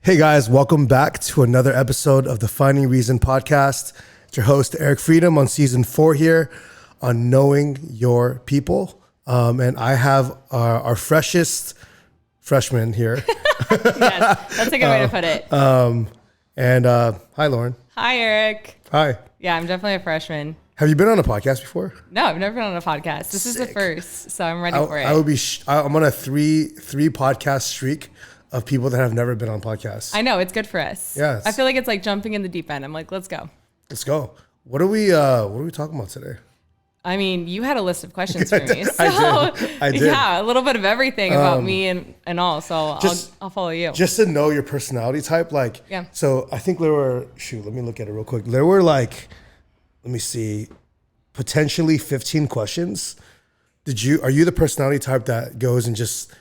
Hey guys, welcome back to another episode of the Finding Reason podcast. It's your host, Eric Freedom, on season 4 here on Knowing Your People. And I have our freshest freshman here. Yes, that's a good way to put it. Hi, Lauren. Hi, Eric. Hi. Yeah, I'm definitely a freshman. Have you been on a podcast before? No, I've never been on a podcast. This is the first, so I'm ready for it. I'm on a three podcast streak of people that have never been on podcasts. I know, it's good for us. Yes. I feel like it's like jumping in the deep end. I'm like, let's go. Let's go. What are we talking about today? I mean, you had a list of questions for me. So, I did. Yeah, a little bit of everything about me and all. So I'll follow you. Just to know your personality type, like, yeah. So I think there were, let me look at it real quick. There were like, let me see, potentially 15 questions. Are you the personality type that goes and just,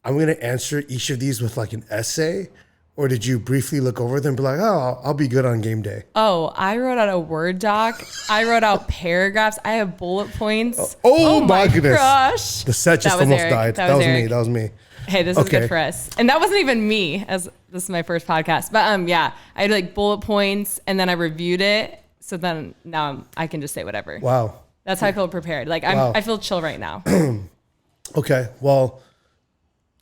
I'm going to answer each of these with like an essay? Or did you briefly look over them and be like, oh, I'll be good on game day? Oh, I wrote out a Word doc. I wrote out paragraphs. I have bullet points. Oh my goodness. Gosh. The set just almost died. That was me. Hey, this is good for us. And that wasn't even me, as this is my first podcast. But yeah, I had like bullet points and then I reviewed it. So then now I can just say whatever. Wow. That's how I feel prepared. Like I feel chill right now. Okay. Well,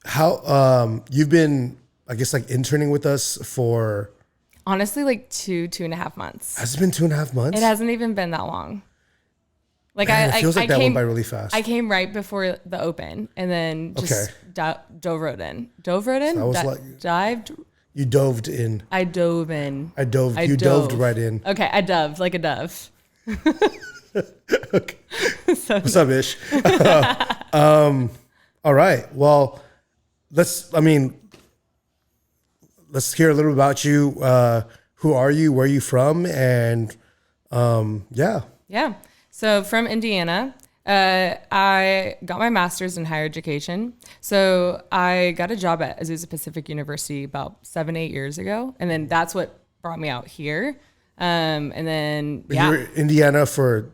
how you've been, I guess, like interning with us for honestly like 2.5 months. Has it been 2.5 months? It hasn't even been that long. Like Man, it feels like that went by really fast. I came right before the open and then just dove right in. Dove right in? So I was dived. You doved in. I dove in. You dove right in. Okay, I dove like a dove. Okay. What's up, Ish? All right. Well, let's hear a little about you. Who are you? Where are you from? And yeah. Yeah. So from Indiana, I got my master's in higher education. So I got a job at Azusa Pacific University about 7-8 years ago. And then that's what brought me out here. And then, You were in Indiana for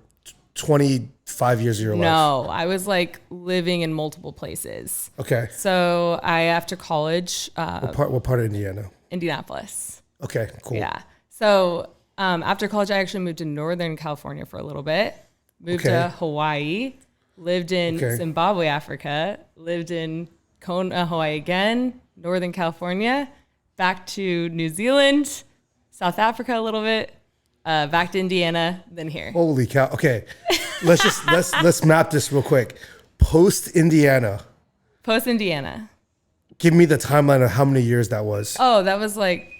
25 years of your life. No, I was like living in multiple places. Okay. So after college. What part of Indiana? Indianapolis. Okay, cool. Yeah. So after college, I actually moved to Northern California for a little bit. Moved to Hawaii. Lived in Zimbabwe, Africa. Lived in Kona, Hawaii again. Northern California. Back to New Zealand. South Africa a little bit. Back to Indiana, then here. Holy cow. Okay. Let's map this real quick. Post Indiana. Give me the timeline of how many years that was. Oh, that was like,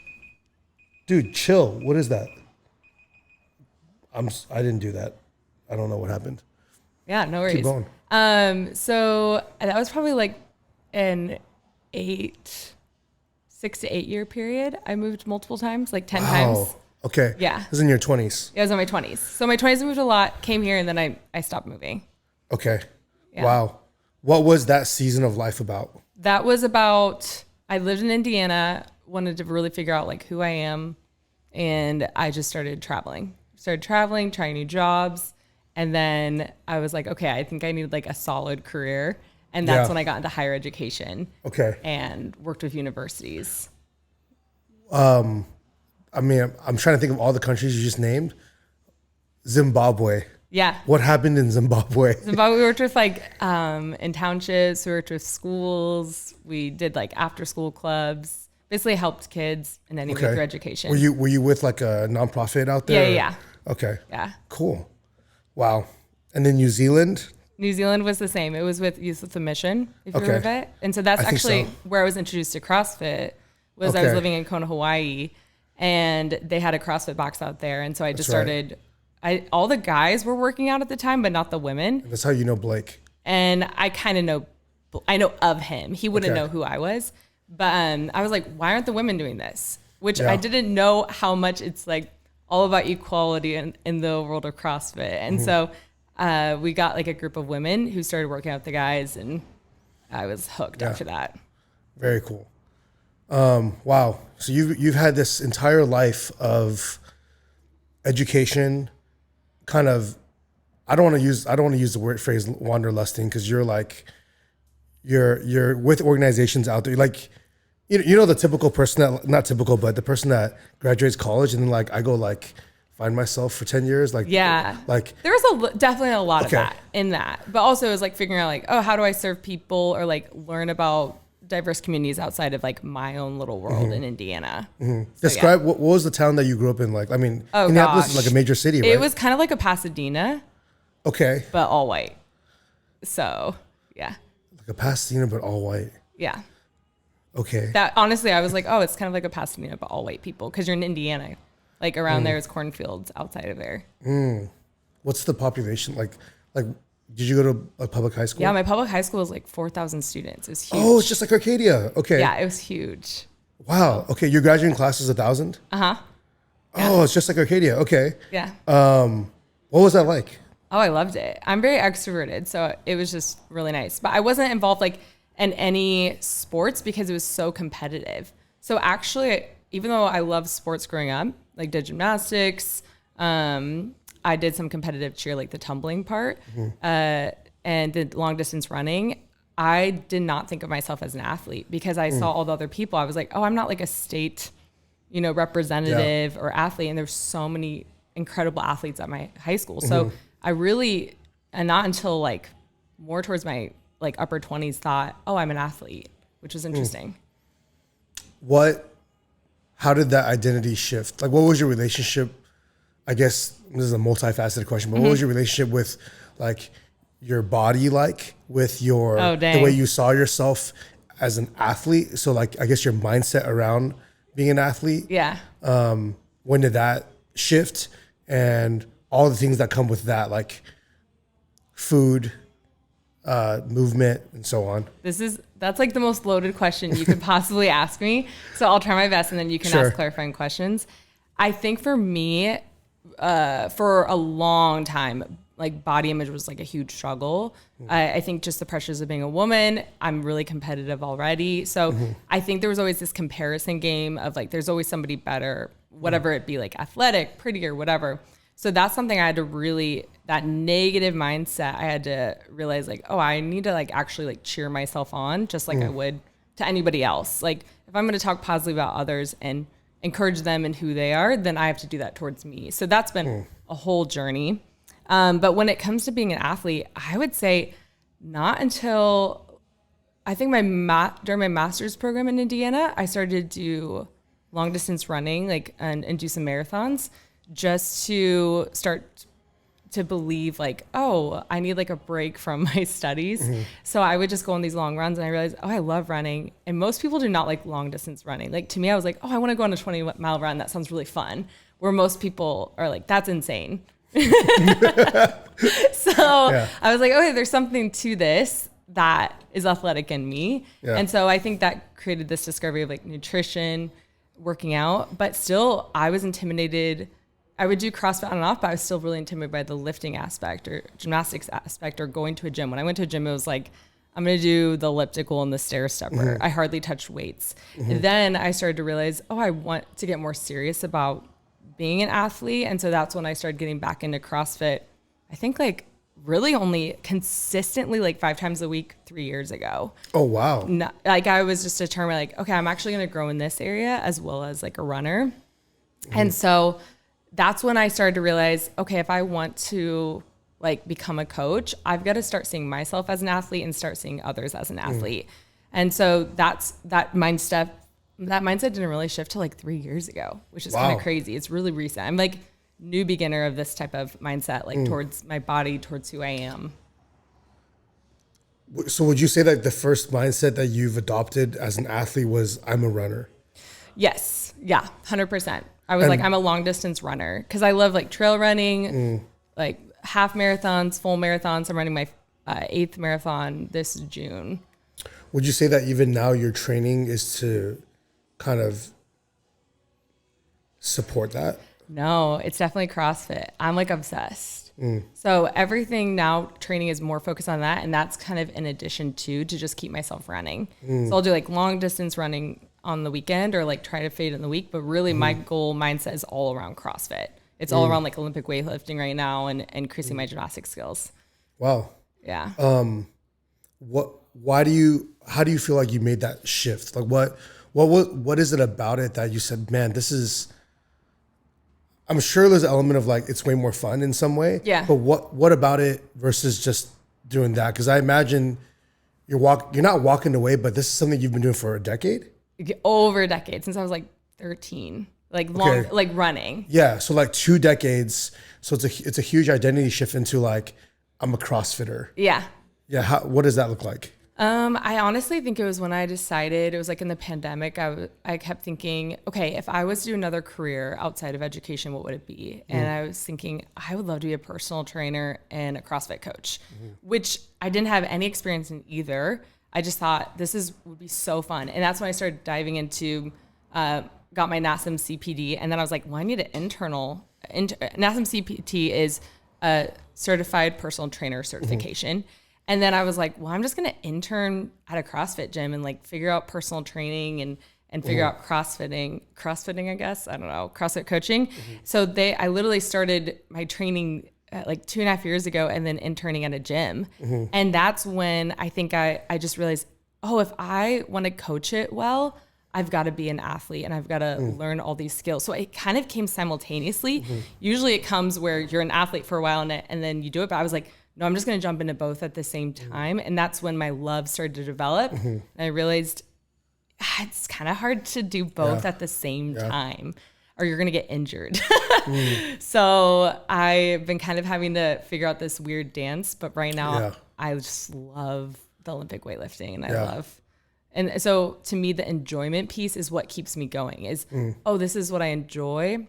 dude, chill. What is that? I didn't do that. I don't know what happened. Yeah, no worries. Keep going. So that was probably like an 6 to 8 year period. I moved multiple times, like 10 times. Okay. Yeah. It was in your 20s. Yeah, it was in my 20s. So my 20s I moved a lot, came here, and then I stopped moving. Okay. Yeah. Wow. What was that season of life about? That was about, I lived in Indiana, wanted to really figure out like who I am. And I just started traveling, trying new jobs. And then I was like, okay, I think I need like a solid career. And that's when I got into higher education. Okay. And worked with universities. I mean, I'm trying to think of all the countries you just named. Zimbabwe. Yeah. What happened in Zimbabwe? We worked with like in townships. We worked with schools. We did like after school clubs. Basically helped kids in any way through education. Were you with like a nonprofit out there? Yeah. Okay. Yeah. Cool. Wow. And then New Zealand? New Zealand was the same. It was with Youth with a Mission, if you heard of it. And so that's actually where I was introduced to CrossFit. I was living in Kona, Hawaii, and they had a CrossFit box out there. And so I just started. All the guys were working out at the time, but not the women. And that's how you know Blake. And I kind of know. I know of him. He wouldn't know who I was. But I was like, why aren't the women doing this? Which I didn't know how much it's like all about equality in the world of CrossFit. And so we got like a group of women who started working out with the guys, and I was hooked after that. Very cool. Wow. So you've had this entire life of education, kind of. I don't want to use the phrase wanderlusting, because you're with organizations out there. Like, You know the typical person that, not typical, but the person that graduates college and then like I go like find myself for 10 years. Like, yeah, like there was definitely a lot of that in that, but also it was like figuring out like, oh, how do I serve people or like learn about diverse communities outside of like my own little world in Indiana. So, Describe what was the town that you grew up in like? I mean, Indianapolis is like a major city, right? It was kind of like a Pasadena. Okay. But all white. So, yeah. Like a Pasadena, but all white. Yeah. Okay. That honestly, I was like, oh, it's kind of like a Pasadena, but all white people. Because you're in Indiana. Like around there is cornfields outside of there. What's the population? Like, did you go to a public high school? Yeah, my public high school was like 4,000 students. It was huge. Oh, it's just like Arcadia. Okay. Yeah, it was huge. Wow. Okay. Your graduating class is 1,000? Uh-huh. Yeah. Oh, it's just like Arcadia. Okay. Yeah. What was that like? Oh, I loved it. I'm very extroverted, so it was just really nice. But I wasn't involved like in any sports because it was so competitive. So actually, even though I loved sports growing up, like did gymnastics, I did some competitive cheer, like the tumbling part, and did long distance running. I did not think of myself as an athlete because I saw all the other people. I was like, oh, I'm not like a state, representative or athlete. And there's so many incredible athletes at my high school. So I really, and not until like more towards my like upper 20s thought, oh, I'm an athlete, which was interesting. How did that identity shift? Like, what was your relationship? I guess this is a multifaceted question, but what was your relationship with like your body, like with your, the way you saw yourself as an athlete? So like, I guess your mindset around being an athlete. Yeah. When did that shift and all the things that come with that, like food, movement and so on? That's like the most loaded question you could possibly ask me. So I'll try my best and then you can ask clarifying questions. I think for me, for a long time, like body image was like a huge struggle. I think just the pressures of being a woman, I'm really competitive already. So I think there was always this comparison game of like, there's always somebody better, whatever it be, like athletic, prettier, whatever. So that's something I had to really, that negative mindset, I had to realize like, oh, I need to like actually like cheer myself on just like I would to anybody else. Like if I'm going to talk positively about others and encourage them and who they are, then I have to do that towards me. So that's been a whole journey. But when it comes to being an athlete, I would say not until I think during my master's program in Indiana, I started to do long distance running, like and do some marathons just to start to believe like, oh, I need like a break from my studies. So I would just go on these long runs and I realized, oh, I love running. And most people do not like long distance running. Like to me, I was like, oh, I want to go on a 20-mile run. That sounds really fun. Where most people are like, that's insane. I was like, okay, there's something to this that is athletic in me. And so I think that created this discovery of like nutrition, working out, but still I was intimidated. I would do CrossFit on and off, but I was still really intimidated by the lifting aspect or gymnastics aspect or going to a gym. When I went to a gym, it was like, I'm going to do the elliptical and the stair stepper. I hardly touched weights. And then I started to realize, oh, I want to get more serious about being an athlete. And so that's when I started getting back into CrossFit. I think like really only consistently like 5 times a week 3 years ago. Oh, wow. Like I was just determined like, okay, I'm actually going to grow in this area as well as like a runner. And so that's when I started to realize, okay, if I want to like become a coach, I've got to start seeing myself as an athlete and start seeing others as an athlete. And so that mindset didn't really shift till like 3 years ago, which is kind of crazy. It's really recent. I'm like new beginner of this type of mindset, like towards my body, towards who I am. So would you say that the first mindset that you've adopted as an athlete was I'm a runner? Yes. Yeah. 100%. I was like, I'm a long distance runner because I love like trail running, like half marathons, full marathons. I'm running my 8th marathon this June. Would you say that even now your training is to kind of support that? No, it's definitely CrossFit. I'm like obsessed. So everything now training is more focused on that. And that's kind of in addition to just keep myself running. So I'll do like long distance running on the weekend or like try to fade in the week. But really my goal mindset is all around CrossFit. It's all around like Olympic weightlifting right now and increasing my gymnastic skills. Wow. Yeah. How do you feel like you made that shift? Like what What is it about it that you said, man, this is, I'm sure there's an element of like, it's way more fun in some way. Yeah. But what about it versus just doing that? Because I imagine you're not walking away, but this is something you've been doing for a decade? Over a decade, since I was like 13, like long, like running. Yeah. So like 2 decades. So it's a huge identity shift into like, I'm a CrossFitter. Yeah. Yeah. What does that look like? I honestly think it was when I decided, it was like in the pandemic, I kept thinking, okay, if I was to do another career outside of education, what would it be? And I was thinking, I would love to be a personal trainer and a CrossFit coach, which I didn't have any experience in either. I just thought would be so fun. And that's when I started diving into, got my NASM CPD. And then I was like, well, I need an NASM CPT is a certified personal trainer certification. And then I was like, well, I'm just going to intern at a CrossFit gym and like figure out personal training and figure out crossfitting, I guess. I don't know, CrossFit coaching. So I literally started my training like 2.5 years ago and then interning at a gym. And that's when I think I just realized, oh, if I want to coach it well, I've got to be an athlete and I've got to learn all these skills. So it kind of came simultaneously. Usually it comes where you're an athlete for a while and then you do it. But I was like, no, I'm just going to jump into both at the same time. And that's when my love started to develop. And I realized it's kind of hard to do both at the same time or you're going to get injured. So I've been kind of having to figure out this weird dance. But right now I just love the Olympic weightlifting and and so to me, the enjoyment piece is what keeps me going is, oh, this is what I enjoy.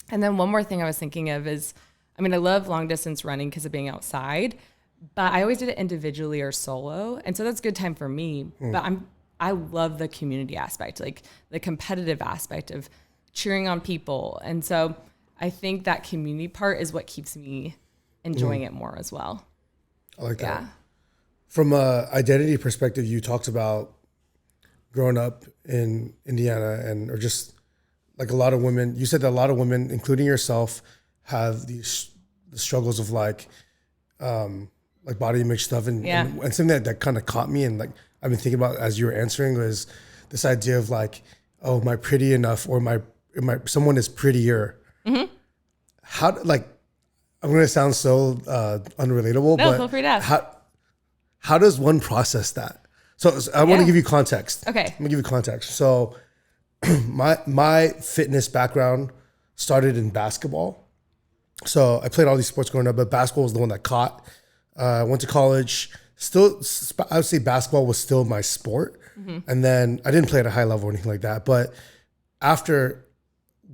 And then one more thing I was thinking of is, I mean, I love long distance running because of being outside, but I always did it individually or solo. And so that's a good time for me. But I love the community aspect, like the competitive aspect of cheering on people. And so I think that community part is what keeps me enjoying it more as well. I like that. From a identity perspective, you talked about growing up in Indiana or just like a lot of women, you said that a lot of women, including yourself, have the struggles of like body image stuff and something that kind of caught me and like I've been thinking about as you were answering was this idea of like, oh, am I pretty enough or someone is prettier? How like I'm gonna sound so unrelatable, but feel free to ask. How does one process that? So I want to give you context. Okay, I'm gonna give you context. So my fitness background started in basketball. So I played all these sports growing up, but basketball was the one that caught. I went to college. Still, I would say basketball was still my sport. And then I didn't play at a high level or anything like that. But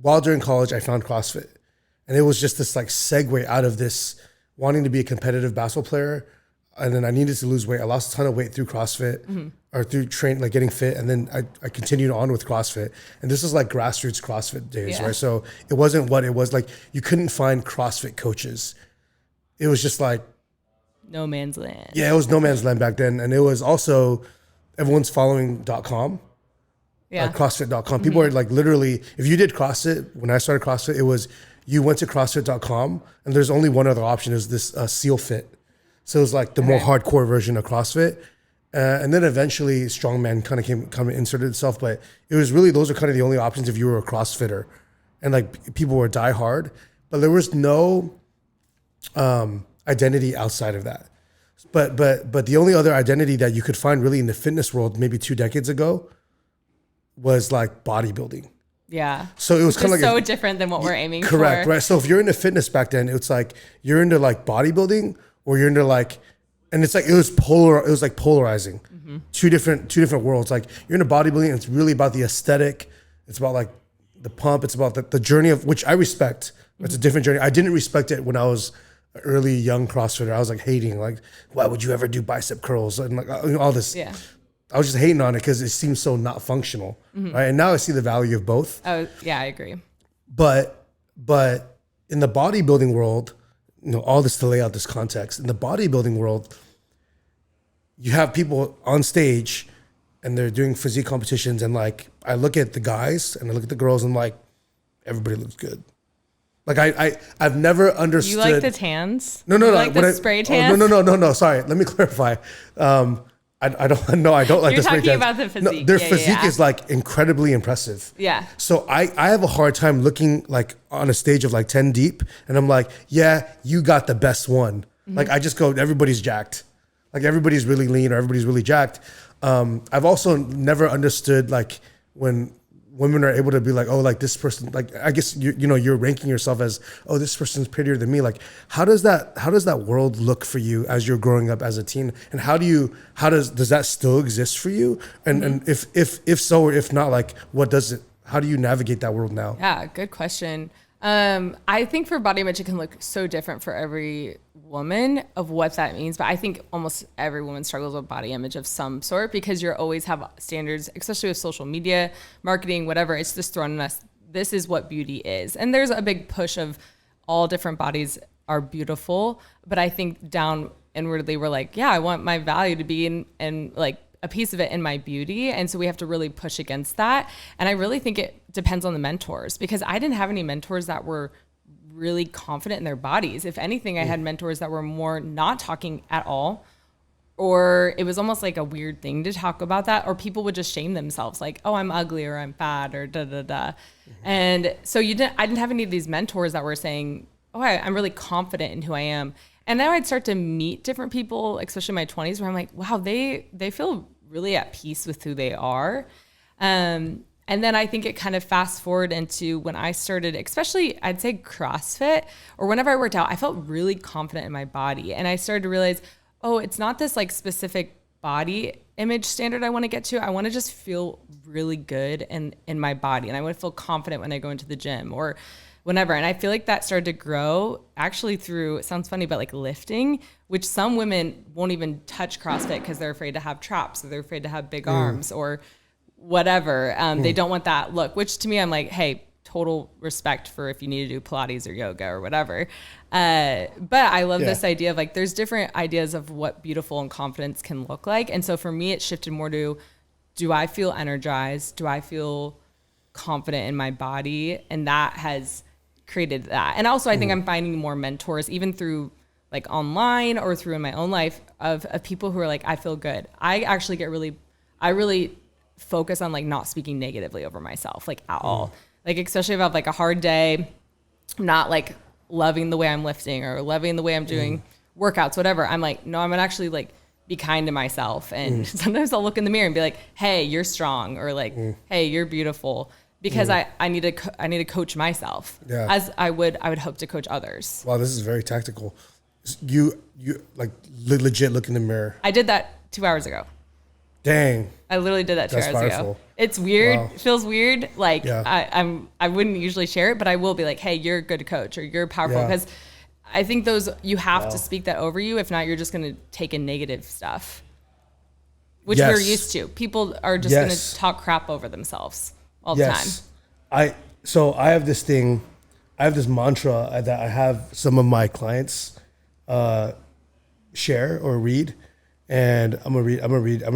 while during college, I found CrossFit. And it was just this like segue out of this wanting to be a competitive basketball player. And then I needed to lose weight. I lost a ton of weight through CrossFit or through like getting fit. And then I continued on with CrossFit. And this is like grassroots CrossFit days, right? So it wasn't what it was like. You couldn't find CrossFit coaches. It was just like no man's land. Yeah, it was no man's land back then. And it was also everyone's following .com. CrossFit.com. People are like literally, if you did CrossFit, when I started CrossFit, it was you went to CrossFit.com and there's only one other option. It was this Seal Fit. So it was like the more hardcore version of CrossFit. And then eventually Strongman kind of inserted itself. But it was really, those are kind of the only options if you were a CrossFitter. And like people were die hard. But there was no identity outside of that. But the only other identity that you could find really in the fitness world maybe 2 decades ago was like bodybuilding. Yeah. So it was kind of like so different than what we're aiming for. Correct, right? So if you're into fitness back then, it's like you're into like bodybuilding or you're into like, and it's like it was like polarizing. Two different worlds. Like you're into bodybuilding, and it's really about the aesthetic. It's about like the pump. It's about the journey of which I respect. It's a different journey. I didn't respect it when I was an early young CrossFitter. I was like hating, like, why would you ever do bicep curls and like all this. Yeah. I was just hating on it because it seems so not functional, right? And now I see the value of both. Oh yeah, I agree. But in the bodybuilding world, all this to lay out this context. In the bodybuilding world, you have people on stage and they're doing physique competitions, and like I look at the guys and I look at the girls and like everybody looks good. Like I've never understood. You like the tans? No. You like the spray tans? No. Sorry, let me clarify. I don't know. I don't like You're this. talking about the physique. No, their physique is like incredibly impressive. Yeah. So I have a hard time looking like on a stage of like 10 deep, and I'm like, yeah, you got the best one. Like I just go, everybody's jacked. Like everybody's really lean or everybody's really jacked. I've also never understood like when women are able to be like, oh, like this person, like I guess you're ranking yourself as, oh, this person's prettier than me. Like how does that world look for you as you're growing up as a teen? And does that still exist for you? And if so or if not, like how do you navigate that world now? Yeah, good question. I think for body image, it can look so different for every woman of what that means. But I think almost every woman struggles with body image of some sort because you always have standards, especially with social media, marketing, whatever. It's just thrown in us. This is what beauty is. And there's a big push of all different bodies are beautiful. But I think down inwardly, we're like, yeah, I want my value to be in like a piece of it in my beauty. And so we have to really push against that. And I really think it depends on the mentors because I didn't have any mentors that were really confident in their bodies. If anything, I had mentors that were more not talking at all, or it was almost like a weird thing to talk about that, or people would just shame themselves like, oh, I'm ugly or I'm fat or da da da. And so I didn't have any of these mentors that were saying, oh, I'm really confident in who I am. And now I'd start to meet different people, especially in my 20s, where I'm like, wow, they feel really at peace with who they are. And then I think it kind of fast forward into when I started, especially I'd say CrossFit or whenever I worked out, I felt really confident in my body. And I started to realize, oh, it's not this like specific body image standard I want to get to. I want to just feel really good in my body. And I want to feel confident when I go into the gym or whenever. And I feel like that started to grow actually through, it sounds funny, but like lifting, which some women won't even touch CrossFit because they're afraid to have traps or they're afraid to have big arms or whatever. They don't want that look, which to me, I'm like, hey, total respect for if you need to do Pilates or yoga or whatever. But I love this idea of like, there's different ideas of what beautiful and confidence can look like. And so for me, it shifted more to, do I feel energized? Do I feel confident in my body? And that has created that. And also I think I'm finding more mentors, even through like online or through in my own life of people who are like, I feel good. I actually I really focus on like not speaking negatively over myself, like at all. Like, especially if I have like a hard day, I'm not like loving the way I'm lifting or loving the way I'm doing workouts, whatever. I'm like, no, I'm gonna actually like be kind to myself. And sometimes I'll look in the mirror and be like, hey, you're strong, or like, hey, you're beautiful. Because I need to coach myself as I would hope to coach others. Wow, this is very tactical. You like legit look in the mirror. I did that 2 hours ago. Dang. I literally did that 2 hours ago. It's weird. Wow. It feels weird. Like I wouldn't usually share it, but I will be like, hey, you're a good coach or you're powerful. Because I think you have to speak that over you. If not, you're just going to take in negative stuff, which we're used to. People are just going to talk crap over themselves all the time. I have this thing, I have this mantra that I have some of my clients share or read, and I'm gonna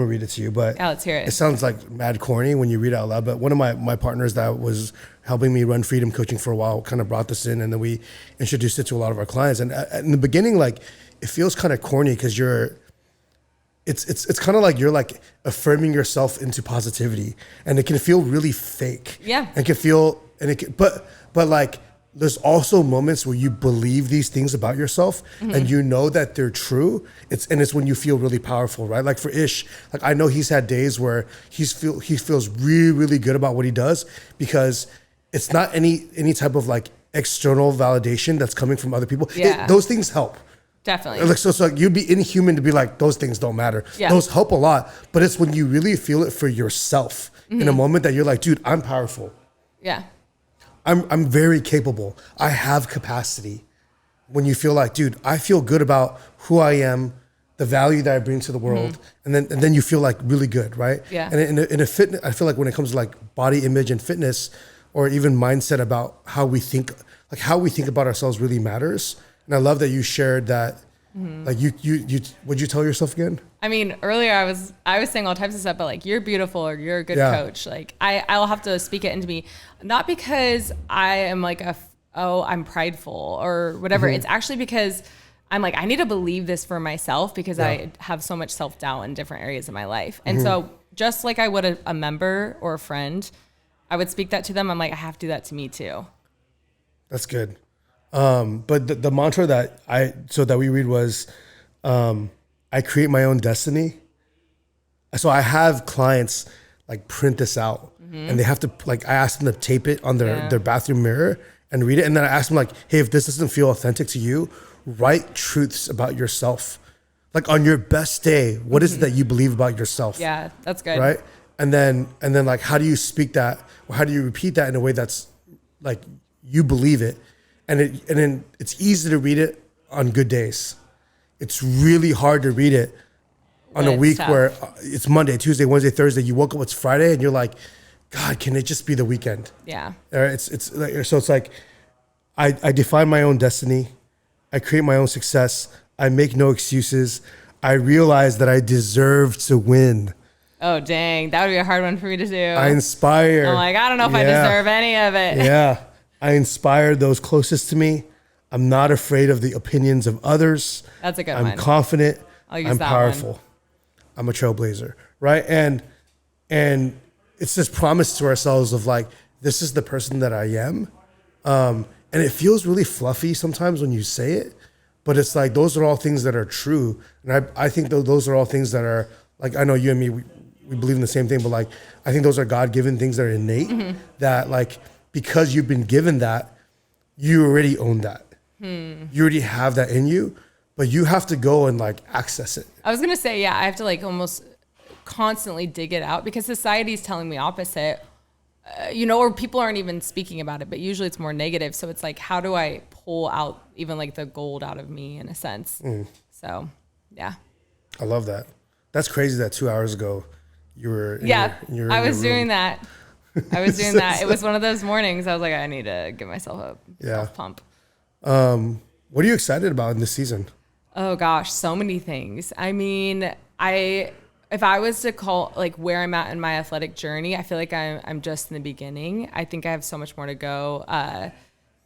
read it to you. But let's hear it. It sounds like mad corny when you read it out loud. But one of my partners that was helping me run Freedom Coaching for a while kind of brought this in, and then we introduced it to a lot of our clients. And in the beginning, like it feels kind of corny because it's kind of like you're like affirming yourself into positivity, and it can feel really fake. Yeah. It can feel, but like there's also moments where you believe these things about yourself and you know that they're true. It's when you feel really powerful, right? Like for Ish, like I know he's had days where he feels really, really good about what he does because it's not any type of like external validation that's coming from other people. Yeah. Those things help. Definitely. Like so you'd be inhuman to be like, those things don't matter. Yeah. Those help a lot, but it's when you really feel it for yourself in a moment that you're like, dude, I'm powerful. Yeah. I'm very capable. I have capacity. When you feel like, dude, I feel good about who I am, the value that I bring to the world, and then you feel like really good, right? Yeah. And in a fitness, I feel like when it comes to like body image and fitness, or even mindset about how we think about ourselves really matters. And I love that you shared that. Like you would you tell yourself again? I mean, earlier I was saying all types of stuff, but like, you're beautiful or you're a good coach. Like I'll have to speak it into me, not because I am like I'm prideful or whatever. It's actually because I'm like, I need to believe this for myself because I have so much self-doubt in different areas of my life. And so just like I would a member or a friend, I would speak that to them. I'm like, I have to do that to me too. That's good. But the mantra that we read was, I create my own destiny. So I have clients like print this out and they have to like, I ask them to tape it on their bathroom mirror and read it. And then I ask them like, hey, if this doesn't feel authentic to you, write truths about yourself. Like on your best day, what is it that you believe about yourself? Yeah, that's good. Right. And then like, how do you speak that? Or how do you repeat that in a way that's like, you believe it? And then it's easy to read it on good days. It's really hard to read it on a week where it's Monday, Tuesday, Wednesday, Thursday. You woke up, it's Friday, and you're like, God, can it just be the weekend? Yeah. It's like, so it's like, I define my own destiny. I create my own success. I make no excuses. I realize that I deserve to win. Oh, dang. That would be a hard one for me to do. I inspire. I'm like, I don't know if I deserve any of it. Yeah. I inspire those closest to me. I'm not afraid of the opinions of others. That's a good one. I'm confident. I'll use I'm that powerful. one. I'm a trailblazer, right? And it's this promise to ourselves of like, this is the person that I am. And it feels really fluffy sometimes when you say it, but it's like, those are all things that are true. And I think those are all things that are like, I know you and me, we believe in the same thing, but like, I think those are God-given things that are innate that like, because you've been given that, you already own that. You already have that in you, but you have to go and like access it. I was going to say, yeah, I have to like almost constantly dig it out because society's telling me opposite, or people aren't even speaking about it, but usually it's more negative. So it's like, how do I pull out even like the gold out of me in a sense? So, yeah. I love that. That's crazy that 2 hours ago you were in I was doing that. I was doing that. It was one of those mornings. I was like, I need to give myself a self pump. What are you excited about in this season? Oh gosh, so many things. I mean, if I was to call like where I'm at in my athletic journey, I feel like I'm just in the beginning. I think I have so much more to go.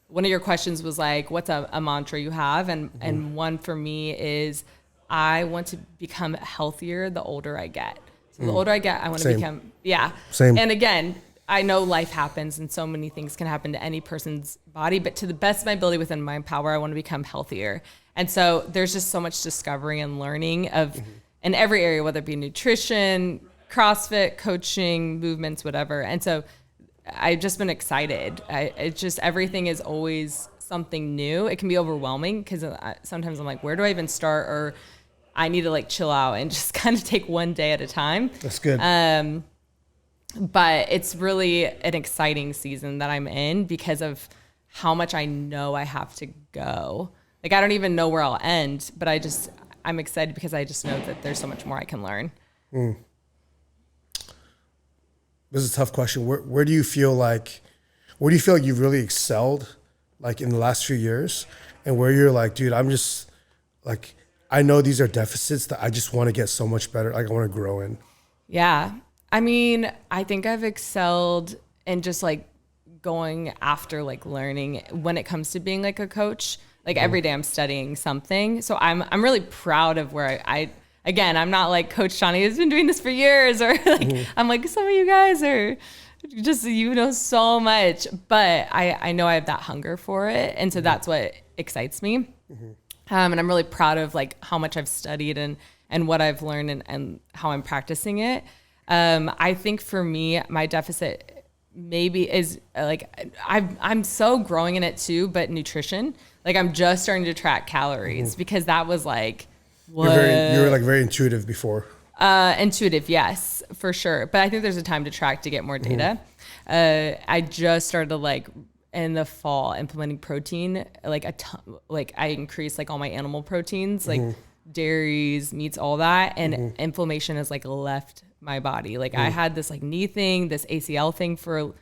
One of your questions was like, what's a mantra you have? And one for me is I want to become healthier the older I get. So the older I get, I want to become, Same. And again, I know life happens and so many things can happen to any person's body, but to the best of my ability within my power, I want to become healthier. And so there's just so much discovery and learning of in every area, whether it be nutrition, CrossFit, coaching, movements, whatever. And so I've just been excited. It's just everything is always something new. It can be overwhelming because sometimes I'm like, where do I even start? Or I need to like chill out and just kind of take one day at a time. That's good. But it's really an exciting season that I'm in because of how much I know I have to go. Like, I don't even know where I'll end, but I'm excited because I just know that there's so much more I can learn. This is a tough question. Where do you feel like you've really excelled like in the last few years, and where you're like, dude, I'm just like, I know these are deficits that I just want to get so much better. Like I want to grow in. Yeah. I mean, I think I've excelled in just like going after like learning when it comes to being like a coach. Like every day I'm studying something. So I'm really proud of where I'm not like Coach Shawnee has been doing this for years, or like I'm like, some of you guys are just, so much, but I know I have that hunger for it. And so that's what excites me. And I'm really proud of like how much I've studied and what I've learned and how I'm practicing it. I think for me, my deficit maybe is like, I'm so growing in it too, but nutrition, like I'm just starting to track calories because that was like, what? You were like very intuitive before. Intuitive, yes, for sure. But I think there's a time to track to get more data. I just started like in the fall implementing protein, like a ton, like I increased like all my animal proteins, like dairies, meats, all that. And inflammation has like left my body. Like I had this like knee thing, this ACL thing for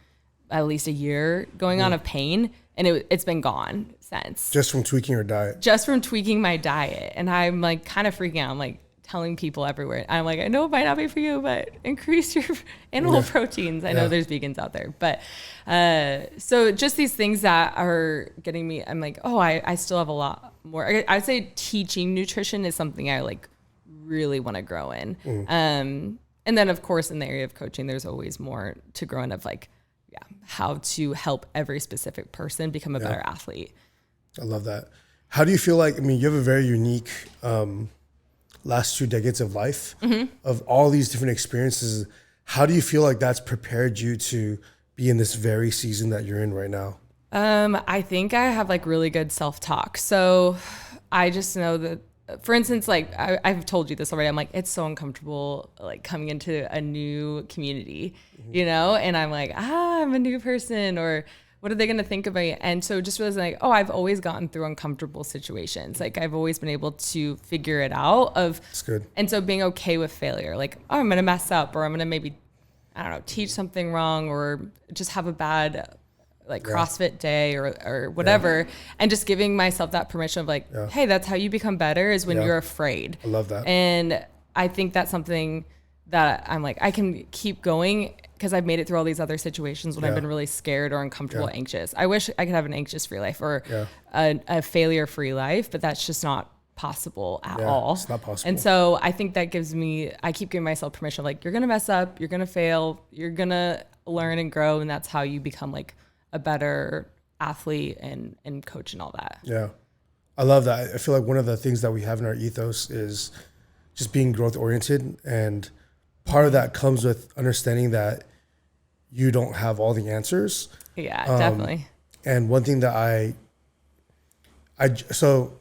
at least a year going on of pain. And it's been gone since. Just from tweaking your diet. Just from tweaking my diet. And I'm like kind of freaking out. I'm like, telling people everywhere. I'm like, I know it might not be for you, but increase your animal proteins. I know there's vegans out there, but so just these things that are getting me, I'm like, oh, I still have a lot more. I'd say teaching nutrition is something I like really want to grow in. And then of course in the area of coaching, there's always more to grow in of like, how to help every specific person become a better athlete. I love that. How do you feel like, I mean, you have a very unique last 2 decades of life of all these different experiences. How do you feel like that's prepared you to be in this very season that you're in right now? I think I have like really good self-talk. So I just know that, for instance, like I've told you this already. I'm like, it's so uncomfortable, like coming into a new community, you know? And I'm like, I'm a new person, or what are they going to think of me? And so just realizing like, oh, I've always gotten through uncomfortable situations. Like I've always been able to figure it out That's good. And so being okay with failure, like, oh, I'm going to mess up, or I'm going to maybe, I don't know, teach something wrong, or just have a bad like CrossFit day or whatever. And just giving myself that permission of like, hey, that's how you become better, is when you're afraid. I love that. And I think that's something that I'm like, I can keep going because I've made it through all these other situations when I've been really scared or uncomfortable, anxious. I wish I could have an anxious-free life or a failure-free life, but that's just not possible at all. It's not possible. And so I think that gives me, I keep giving myself permission, like, you're going to mess up, you're going to fail, you're going to learn and grow. And that's how you become like a better athlete and coach and all that. Yeah. I love that. I feel like one of the things that we have in our ethos is just being growth oriented. And part of that comes with understanding that you don't have all the answers. Yeah, definitely. And one thing that so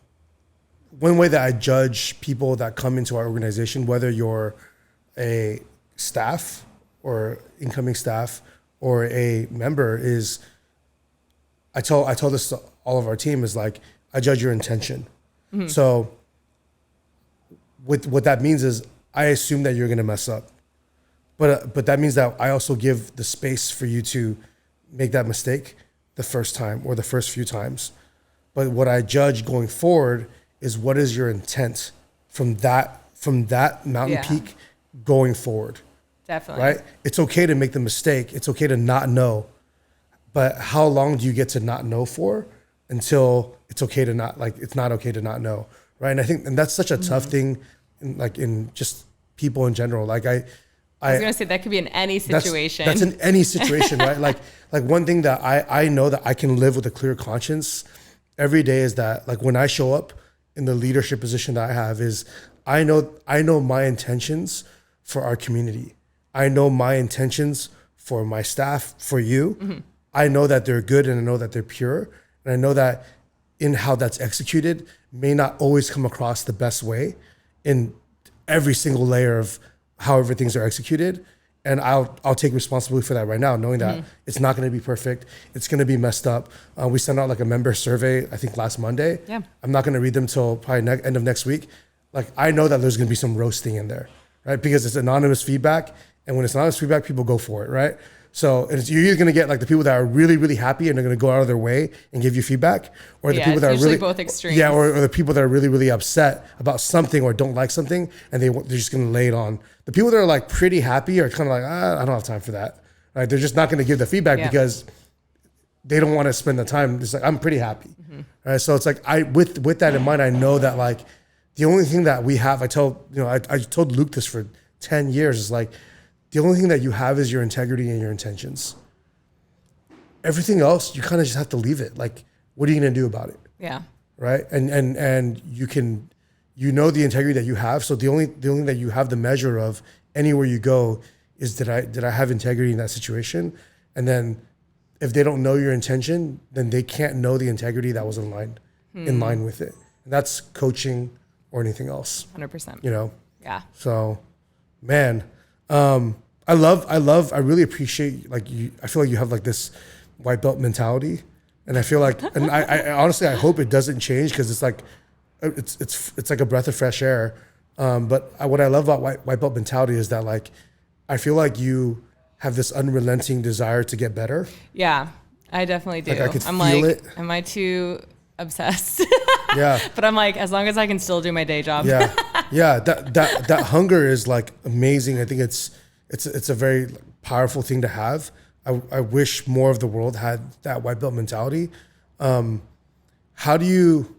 one way that I judge people that come into our organization, whether you're a staff or incoming staff or a member, is I told this to all of our team, is like, I judge your intention. So what that means is I assume that you're going to mess up. But that means that I also give the space for you to make that mistake the first time or the first few times. But what I judge going forward is what is your intent from that mountain peak going forward. Definitely. Right? It's okay to make the mistake. It's okay to not know. But how long do you get to not know for until it's okay to not, like, it's not okay to not know. Right? And I think, and that's such a tough thing in just people in general. Like I was going to say that could be in any situation. That's in any situation, right? Like one thing that I know that I can live with a clear conscience every day is that, like, when I show up in the leadership position that I have, is I know my intentions for our community. I know my intentions for my staff, for you. I know that they're good and I know that they're pure. And I know that in how that's executed may not always come across the best way in every single layer of however things are executed. And I'll take responsibility for that right now, knowing that it's not going to be perfect. It's going to be messed up. We sent out like a member survey, I think last Monday. Yeah. I'm not going to read them till probably end of next week. Like, I know that there's going to be some roasting in there, right? Because it's anonymous feedback. And when it's anonymous feedback, people go for it, right? So you're either going to get like the people that are really, really happy and are going to go out of their way and give you feedback, or the people that are really both extremes. Yeah, or the people that are really, really upset about something or don't like something, and they're just going to lay it on. The people that are like pretty happy are kind of like, I don't have time for that. Right? They're just not going to give the feedback because they don't want to spend the time. It's like, I'm pretty happy. Right? So it's like, with that in mind, I know that, like, the only thing that we have, I told Luke this for 10 years, is like, the only thing that you have is your integrity and your intentions. Everything else, you kind of just have to leave it. Like, what are you going to do about it? Yeah. Right. And you can, the integrity that you have. So the only thing that you have the measure of anywhere you go is, did I have integrity in that situation? And then if they don't know your intention, then they can't know the integrity that was in line with it. And that's coaching or anything else. 100%. Yeah. So, man, I really appreciate, like, you. I feel like you have like this white belt mentality, and I feel like, and I honestly, I hope it doesn't change, because it's like, it's like a breath of fresh air. But what I love about white belt mentality is that, like, I feel like you have this unrelenting desire to get better. Yeah, I definitely do. Like, I could feel it. Am I too obsessed? Yeah. But I'm like, as long as I can still do my day job. Yeah. Yeah, that hunger is like amazing. I think it's a very powerful thing to have. I wish more of the world had that white belt mentality. How do you,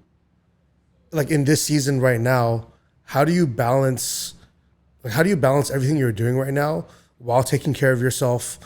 like in this season right now, how do you balance everything you're doing right now while taking care of yourself,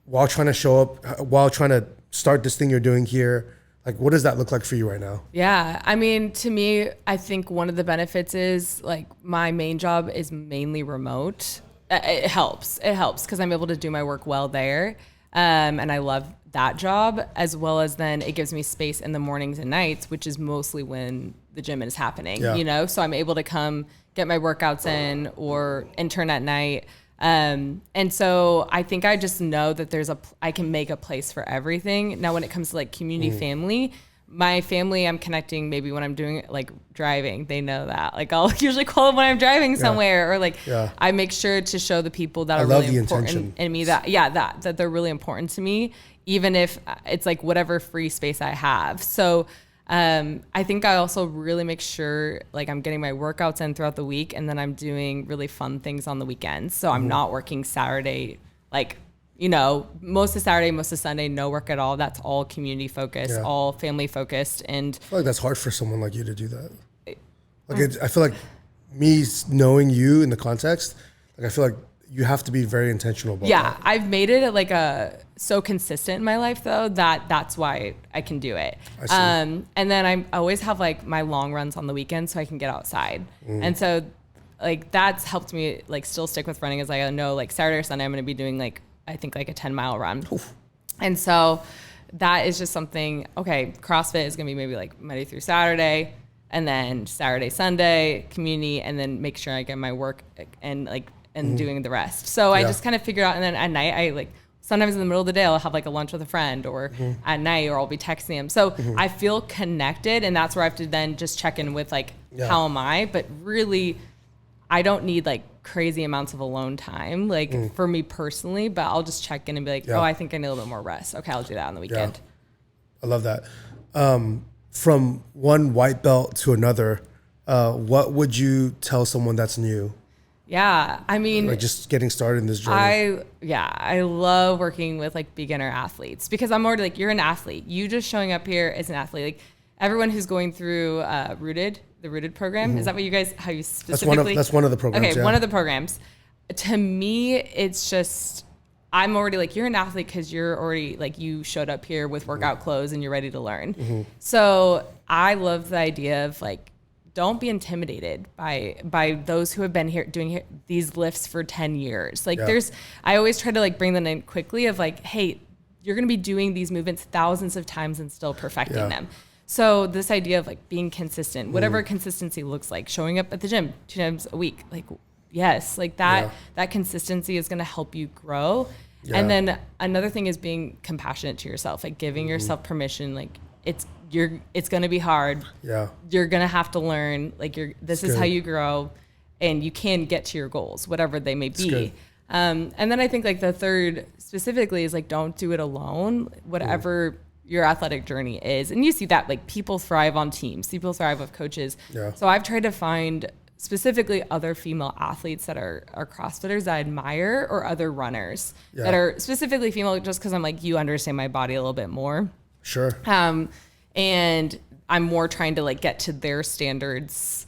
while trying to show up, while trying to start this thing you're doing here? Like, what does that look like for you right now? Yeah. I mean, to me, I think one of the benefits is like my main job is mainly remote. It helps because I'm able to do my work well there. And I love that job, as well as then it gives me space in the mornings and nights, which is mostly when the gym is happening, so I'm able to come get my workouts in or intern at night. And so I think I just know that I can make a place for everything. Now, when it comes to like community family, my family, I'm connecting maybe when I'm doing like driving, they know that. Like I'll usually call them when I'm driving somewhere or like I make sure to show the people that are really important in me that they're really important to me, even if it's like whatever free space I have. So I think I also really make sure like I'm getting my workouts in throughout the week, and then I'm doing really fun things on the weekends. So I'm not working Saturday, like, most of Saturday, most of Sunday, no work at all. That's all community focused, all family focused. And I feel like that's hard for someone like you to do that. Like I feel like me knowing you in the context, like I feel like you have to be very intentional about that. I've made it like so consistent in my life though, that's why I can do it. I see. And then I always have like my long runs on the weekend so I can get outside. And so like that's helped me like still stick with running, as I know like Saturday or Sunday I'm going to be doing like, I think like a 10-mile run. Oof. And so that is just something, CrossFit is going to be maybe like Monday through Saturday, and then Saturday, Sunday, community, and then make sure I get my work and like, and doing the rest. So I just kind of figured out, and then at night I like, sometimes in the middle of the day I'll have like a lunch with a friend, or at night, or I'll be texting them. So I feel connected, and that's where I have to then just check in with like, how am I? But really, I don't need like crazy amounts of alone time, like for me personally, but I'll just check in and be like, I think I need a little bit more rest. Okay, I'll do that on the weekend. I love that. From one white belt to another, what would you tell someone that's new? Yeah, I mean, like just getting started in this journey. I love working with like beginner athletes, because I'm already like, you're an athlete. You just showing up here as an athlete. Like everyone who's going through the Rooted program. Is that what you guys, how you specifically? That's one of the programs. Okay, one of the programs. To me, it's just, I'm already like, you're an athlete because you're already like, you showed up here with workout clothes and you're ready to learn. So I love the idea of like, don't be intimidated by those who have been here doing these lifts for 10 years. Like I always try to like bring them in quickly of like, hey, you're going to be doing these movements thousands of times and still perfecting them. So this idea of like being consistent, whatever consistency looks like, showing up at the gym 2 times a week, like, yes, like that consistency is going to help you grow. And then another thing is being compassionate to yourself, like giving yourself permission. Like it's going to be hard. You're going to have to learn, like this is how you grow, and you can get to your goals, whatever they may be. And then I think like the third specifically is like, don't do it alone, whatever your athletic journey is. And you see that like people thrive on teams, people thrive with coaches. So I've tried to find specifically other female athletes that are CrossFitters that I admire, or other runners that are specifically female, just because I'm like, you understand my body a little bit more. Sure. And I'm more trying to like get to their standards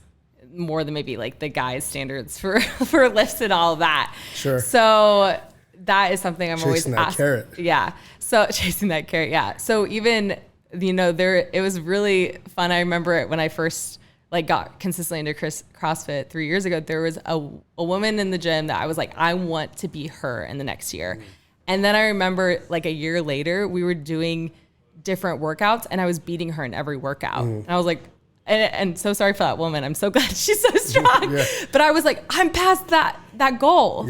more than maybe like the guys' standards for lifts and all of that. Sure. So that is something I'm always asking. Carrot. Yeah. So chasing that carrot. Yeah. So even, it was really fun. I remember it when I first like got consistently into CrossFit 3 years ago. There was a woman in the gym that I was like, I want to be her in the next year. And then I remember like a year later, we were doing different workouts and I was beating her in every workout. And I was like, and so sorry for that woman. I'm so glad she's so strong. But I was like, I'm past that goal.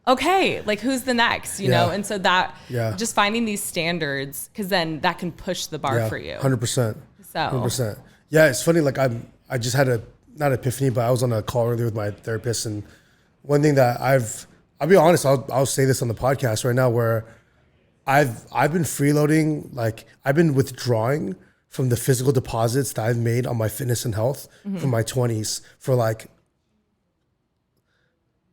Okay, like who's the next, you know? And so that, just finding these standards, because then that can push the bar for you. 100%. So 100%. Yeah, it's funny. Like I just had not epiphany, but I was on a call earlier with my therapist, and one thing that I'll be honest, I'll say this on the podcast right now, where I've been freeloading, like I've been withdrawing from the physical deposits that I've made on my fitness and health from my 20s for like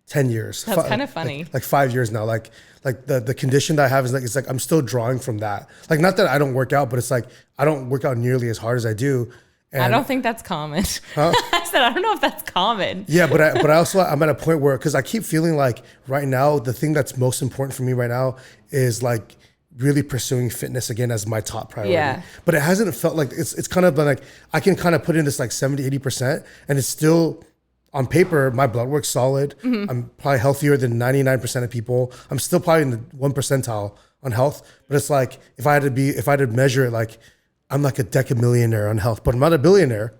10 years. That's kind of funny. Like 5 years now. Like the condition that I have is like, it's like, I'm still drawing from that. Like, not that I don't work out, but it's like, I don't work out nearly as hard as I do. And, I don't think that's common. Huh? I said, I don't know if that's common. Yeah, but I also, I'm at a point where, because I keep feeling like right now, the thing that's most important for me right now is like really pursuing fitness again as my top priority. Yeah. But it hasn't felt like, it's kind of been like, I can kind of put in this like 70, 80%, and it's still, on paper, my blood work's solid. I'm probably healthier than 99% of people. I'm still probably in the 1 percentile on health. But it's like, if I had to measure it, like, I'm like a decamillionaire on health, but I'm not a billionaire.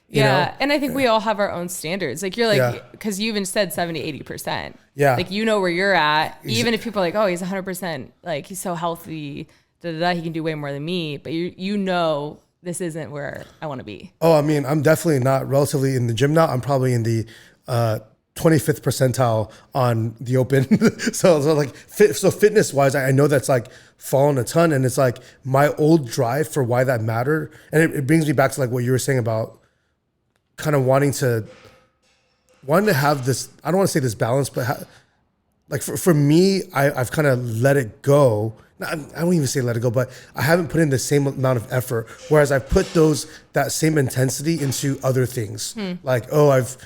You know? And I think we all have our own standards. Like, you're like, because you even said 70, 80%. Yeah. Like, you know where you're at. Even if people are like, oh, he's 100%, like, he's so healthy, he can do way more than me. But you know, this isn't where I want to be. Oh, I mean, I'm definitely not relatively in the gym now. I'm probably in the 25th percentile on the open. so like, fitness wise, I know that's like fallen a ton. And it's like my old drive for why that mattered. And it brings me back to like what you were saying about kind of wanting to have this, I don't want to say this balance, but like for me, I've kind of let it go. I don't even say let it go, but I haven't put in the same amount of effort. Whereas I've put that same intensity into other things. Like, oh, I've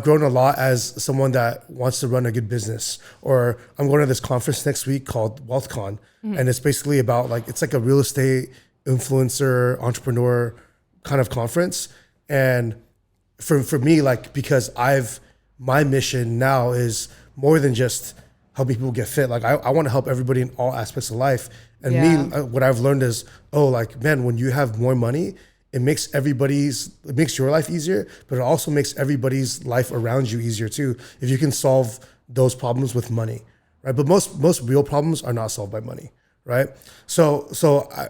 grown a lot as someone that wants to run a good business, or I'm going to this conference next week called WealthCon. And it's basically about like, it's like a real estate influencer, entrepreneur kind of conference. And for me, like, because my mission now is more than just helping people get fit. Like, I want to help everybody in all aspects of life. And me, what I've learned is, like, man, when you have more money, it makes your life easier, but it also makes everybody's life around you easier too, if you can solve those problems with money, right? But most real problems are not solved by money, right? So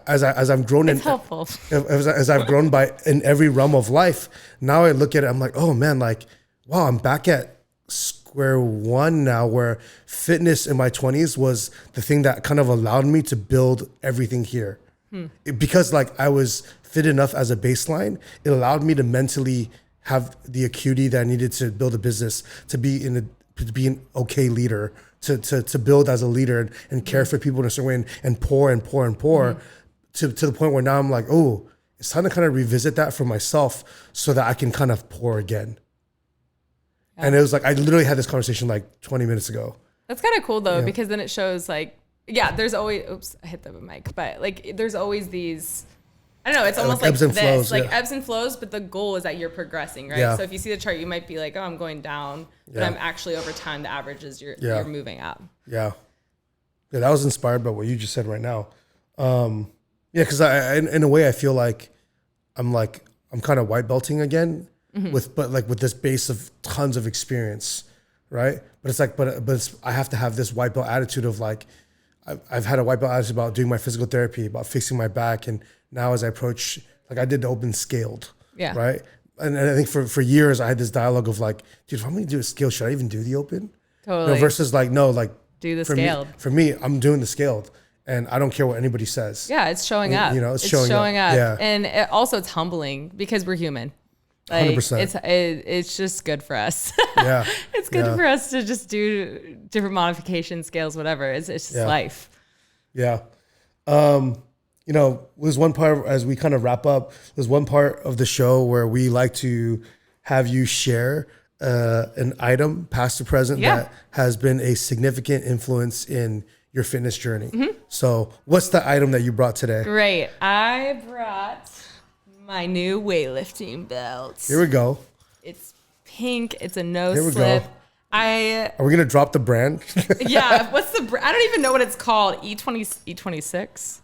as I've grown, it's helpful. As I've grown in every realm of life, now I look at it, I'm like, oh man, like, wow, I'm back at square one now, where fitness in my 20s was the thing that kind of allowed me to build everything here. Because like I was fit enough as a baseline, it allowed me to mentally have the acuity that I needed to build a business, to be an okay leader, to build as a leader and care for people in a certain way and pour to the point where now I'm like, oh, it's time to kind of revisit that for myself so that I can kind of pour again. Yeah. And it was like, I literally had this conversation like 20 minutes ago. That's kind of cool though, because then it shows like, there's always, oops, I hit the mic, but like, there's always these, I don't know, it's almost like ebbs and flows, ebbs and flows, but the goal is that you're progressing, right? Yeah. So if you see the chart, you might be like, oh, I'm going down, but I'm actually over time, the average is you're moving up. Yeah. Yeah, that was inspired by what you just said right now. Because in a way, I feel like I'm kind of white belting again, with this base of tons of experience, right? But it's like, I have to have this white belt attitude of like, I've had a white belt attitude about doing my physical therapy, about fixing my back, and now as I approach, like I did the open scaled, right? And I think for years I had this dialogue of like, dude, if I'm going to do a scale, should I even do the open? Totally. Versus like, no, like do the scaled. For me, I'm doing the scaled, and I don't care what anybody says. Yeah, it's showing up. It's showing up. Yeah. And it's humbling because we're human. Like 100%. It's just good for us. Yeah. It's good for us to just do different modifications, scales, whatever. It's just life. Yeah. There's one part, as we kind of wrap up, there's one part of the show where we like to have you share an item, past or present, that has been a significant influence in your fitness journey. So what's the item that you brought today? Great. I brought my new weightlifting belt. Here we go. It's pink. It's a no Here we slip. Go. Are we gonna drop the brand? Yeah. What's the brand? I don't even know what it's called. E26.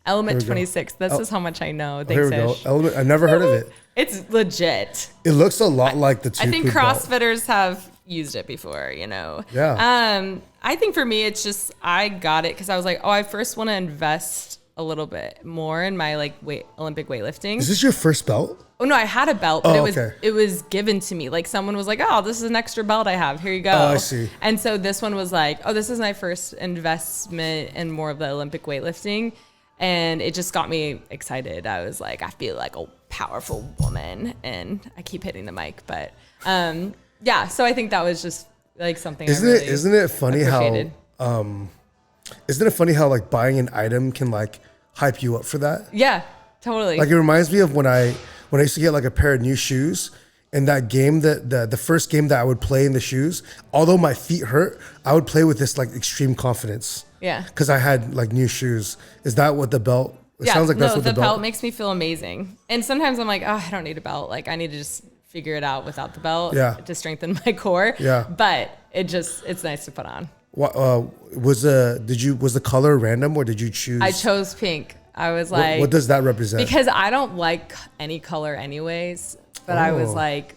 Element 26. This is how much I know. Thanks, here we go. Element. I've never heard of it. It's legit. It looks a lot like the two. I think CrossFitters have used it before, Yeah. I think for me, it's just, I got it because I was like, I first want to invest a little bit more in my Olympic weightlifting. Is this your first belt? Oh no, I had a belt, but it was given to me. Like someone was like, oh, this is an extra belt I have. Here you go. Oh, I see. And so this one was like, oh, this is my first investment in more of the Olympic weightlifting. And it just got me excited. I was like, I feel like a powerful woman. And I keep hitting the mic, but Yeah. So I think that was just like something. Isn't it funny how like buying an item can like hype you up for that? Yeah, totally. Like it reminds me of when I used to get like a pair of new shoes, and that game that the first game that I would play in the shoes, although my feet hurt, I would play with this like extreme confidence. Yeah. Because I had like new shoes. Is that what the belt? It sounds like that's what the belt makes me feel amazing. And sometimes I'm like, oh, I don't need a belt. Like I need to just figure it out without the belt to strengthen my core. Yeah. But it's nice to put on. Was the color random, or did you choose? I chose pink. I was like, what does that represent? Because I don't like any color anyways, but I was like,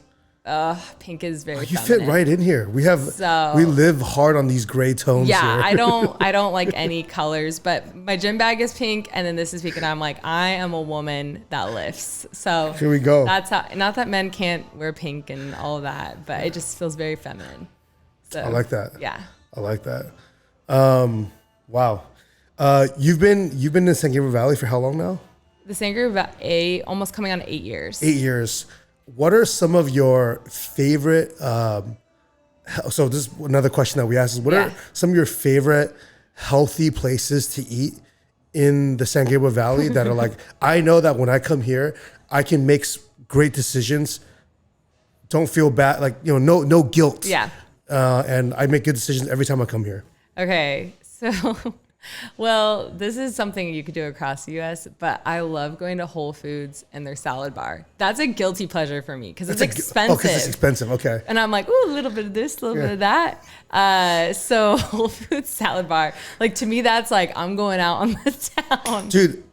pink is very you feminine. fit right in here. We live hard on these gray tones here. I don't like any colors, but my gym bag is pink and then this is pink, and I'm like, I am a woman that lifts. So here we go. That's how, not that men can't wear pink and all of that, but it just feels very feminine. So I like that. Yeah. I like that. Wow. You've been in San Gabriel Valley for how long now? The San Gabriel Valley, almost coming on 8 years. 8 years. What are some of your favorite, so this is another question that we asked is, what are some of your favorite healthy places to eat in the San Gabriel Valley that are like, I know that when I come here, I can make great decisions. Don't feel bad. Like, no guilt. Yeah. And I make good decisions every time I come here. Okay. So, well, this is something you could do across the U.S., but I love going to Whole Foods and their salad bar. That's a guilty pleasure for me because it's expensive. Because it's expensive. Okay. And I'm like, ooh, a little bit of this, a little bit of that. So Whole Foods salad bar, like to me, that's like I'm going out on the town. Dude,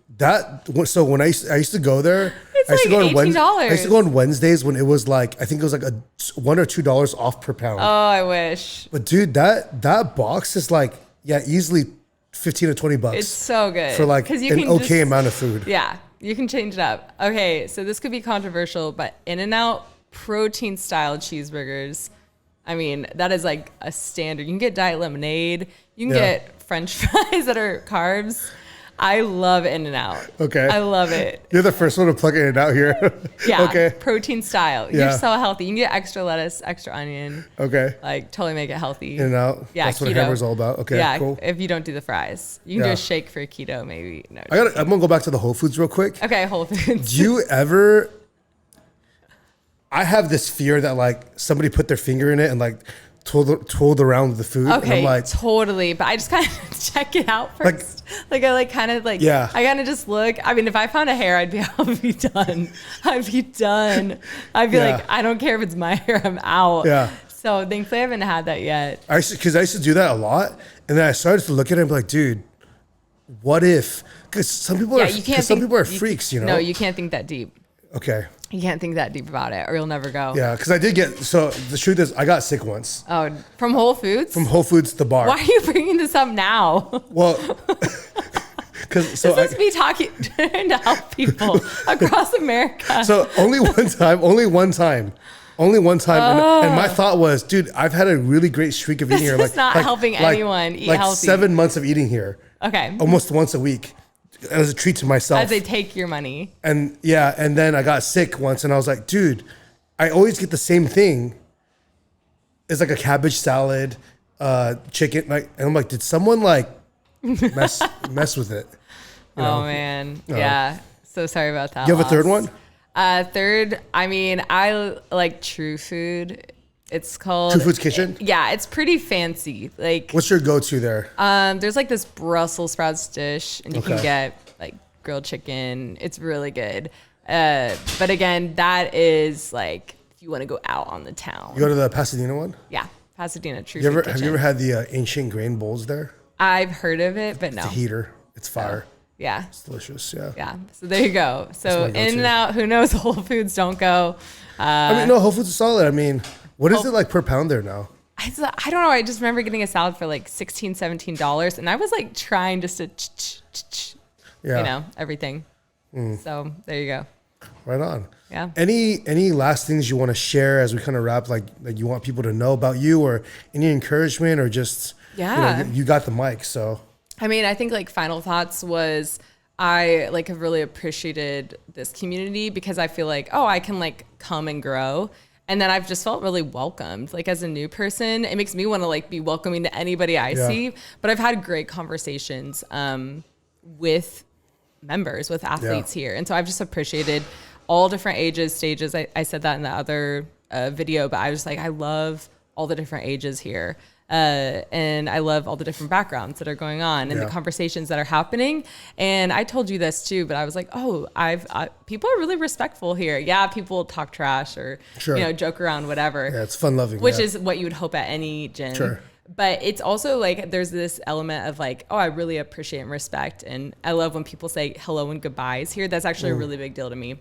so when I used to go there, it's I used like to go $18. I used to go on Wednesdays when it was like, I think it was like a $1 or $2 off per pound. Oh, I wish. But dude, that box is like, easily $15 to $20. It's so good for like an okay amount of food. Yeah, you can change it up. Okay, so this could be controversial, but In-N-Out protein style cheeseburgers, I mean, that is like a standard. You can get diet lemonade. You can get French fries that are carbs. I love In-N-Out. Okay. I love it. You're the first one to plug it out here. Yeah. Okay. Protein style. You're so healthy. You can get extra lettuce, extra onion. Okay. Like totally make it healthy. In-N-Out. Yeah. That's keto. what Hammer's all about. Okay. Yeah. Cool. If you don't do the fries, you can do a shake for keto, maybe. No. I'm gonna go back to the Whole Foods real quick. Okay. Whole Foods. Do you ever? I have this fear that like somebody put their finger in it and like twirled around the food. Okay, and I'm like, totally. But I just kind of check it out first. Like I kind of I kind of just look. I mean, if I found a hair, I'd be done. I'd be done. I'd be like, I don't care if it's my hair, I'm out. Yeah. So thankfully I haven't had that yet. Because I used to do that a lot. And then I started to look at it and be like, dude, what if? Because some people are freaks, No, you can't think that deep. Okay. You can't think that deep about it or you'll never go. Yeah, because I did so the truth is I got sick once. Oh, from Whole Foods? From Whole Foods, the bar. Why are you bringing this up now? Well, because this is me talking to help people across America. So only one time. And my thought was, dude, I've had a really great streak of eating here. It's not helping anyone eat healthy. 7 months of eating here. Okay. Almost once a week. As a treat to myself. As they take your money. And and then I got sick once and I was like, dude, I always get the same thing. It's like a cabbage salad, chicken. And I'm like, did someone like mess with it? Man. Yeah. So sorry about that. You have a third one? Third, I mean, I like True Food. It's called True Food's Kitchen? Yeah, it's pretty fancy. Like, what's your go-to there? There's like this Brussels sprouts dish, and you can get like grilled chicken. It's really good. But again, that is like if you want to go out on the town. You go to the Pasadena one? Yeah, Pasadena True Food Kitchen. Have you ever had the ancient grain bowls there? I've heard of it, but no. It's a heater. It's fire. Yeah. It's delicious. Yeah. Yeah. So there you go. So In-N-Out, who knows? Whole Foods, don't go. I mean, no, Whole Foods is solid. I mean, what is it like per pound there now? I don't know. I just remember getting a salad for like $16, $17. And I was like trying just to, everything. So there you go. Right on. Yeah. Any last things you want to share as we kind of wrap, like you want people to know about you, or any encouragement, or just, you got the mic. So, I mean, I think like final thoughts was I have really appreciated this community because I feel like, I can like come and grow. And then I've just felt really welcomed. Like as a new person, it makes me want to like be welcoming to anybody I see. But I've had great conversations with members, with athletes here. And so I've just appreciated all different ages, stages. I said that in the other video, but I was like, I love all the different ages here. And I love all the different backgrounds that are going on and the conversations that are happening. And I told you this too, but I was like, oh, people are really respectful here. Yeah, people talk trash or, joke around, whatever. Yeah, it's fun loving. Which is what you would hope at any gym. Sure. But it's also like, there's this element of like, oh, I really appreciate and respect. And I love when people say hello and goodbyes here. That's actually a really big deal to me.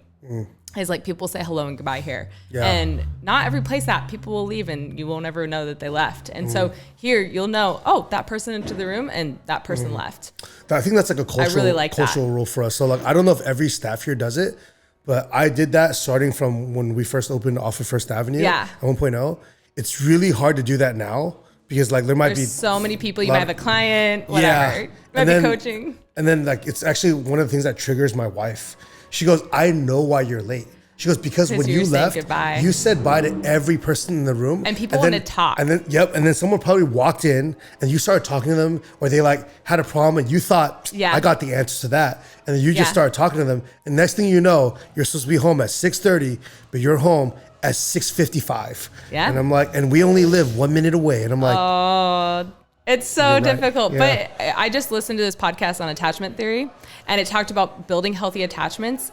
Is like people say hello and goodbye here. Yeah. And not every place that people will leave and you won't ever know that they left. And so here you'll know, oh, that person entered the room and that person left. I think that's like a cultural rule for us. So like, I don't know if every staff here does it, but I did that starting from when we first opened off of First Avenue at 1.0. It's really hard to do that now because like there's so many people. You might have a client, whatever. You might be coaching. And then like, it's actually one of the things that triggers my wife. She goes, I know why you're late. She goes, because when you left, you said bye to every person in the room. And people want to talk. And then someone probably walked in and you started talking to them or they like had a problem and you thought, I got the answers to that. And then you just started talking to them. And next thing you know, you're supposed to be home at 6:30, but you're home at 6:55. Yeah. And I'm like, and we only live 1 minute away. And I'm like, oh, it's so difficult. But I just listened to this podcast on attachment theory and it talked about building healthy attachments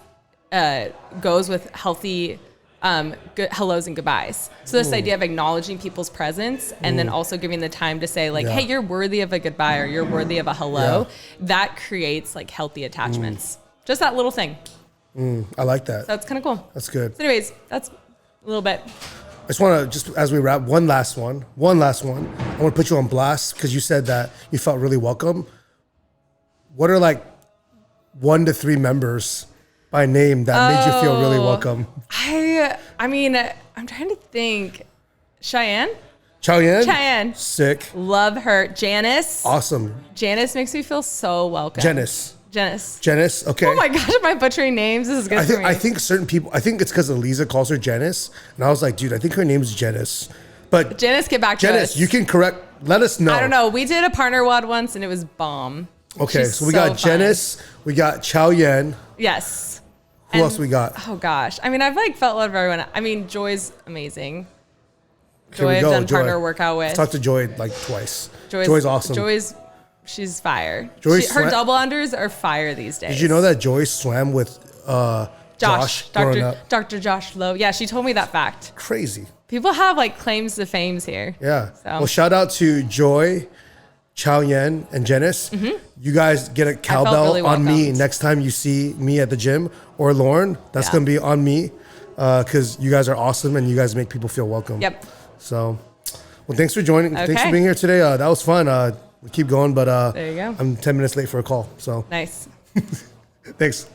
goes with healthy hellos and goodbyes. So this idea of acknowledging people's presence and then also giving the time to say like, hey, you're worthy of a goodbye or you're worthy of a hello. That creates like healthy attachments. Just that little thing. I like that. So it's kind of cool. That's good. So anyways, that's a little bit. I just want to, just as we wrap, one last one. I want to put you on blast because you said that you felt really welcome. What are like 1 to 3 members by name that made you feel really welcome? I mean, I'm trying to think. Cheyenne? Cheyenne. Sick. Love her. Janice. Awesome. Janice makes me feel so welcome. Janice. Okay. Oh my gosh, am I butchering names? This is good for me. I think certain people, I think it's because Eliza calls her Janice. And I was like, dude, I think her name's Janice. But Janice, get back to us. Janice, you can let us know. I don't know. We did a partner WOD once and it was bomb. Okay, so we got Janice, we got Chao-Yen. Yes. Who else we got? Oh gosh. I mean, I've like felt love for everyone. I mean, Joy's amazing. Joy I've done partner workout with. I've talked to Joy like twice. Joy's awesome. She's fire. Her double unders are fire these days. Did you know that Joy swam with Dr. Josh Lowe? Yeah, she told me that fact. Crazy. People have like claims to fames here. Yeah. So. Well, shout out to Joy, Chao-Yen, and Janice. You guys get a cowbell really on me next time you see me at the gym, or Lauren. That's going to be on me because you guys are awesome and you guys make people feel welcome. Yep. So, well, thanks for joining. Okay. Thanks for being here today. That was fun. We keep going, but there you go. I'm 10 minutes late for a call. So nice. Thanks.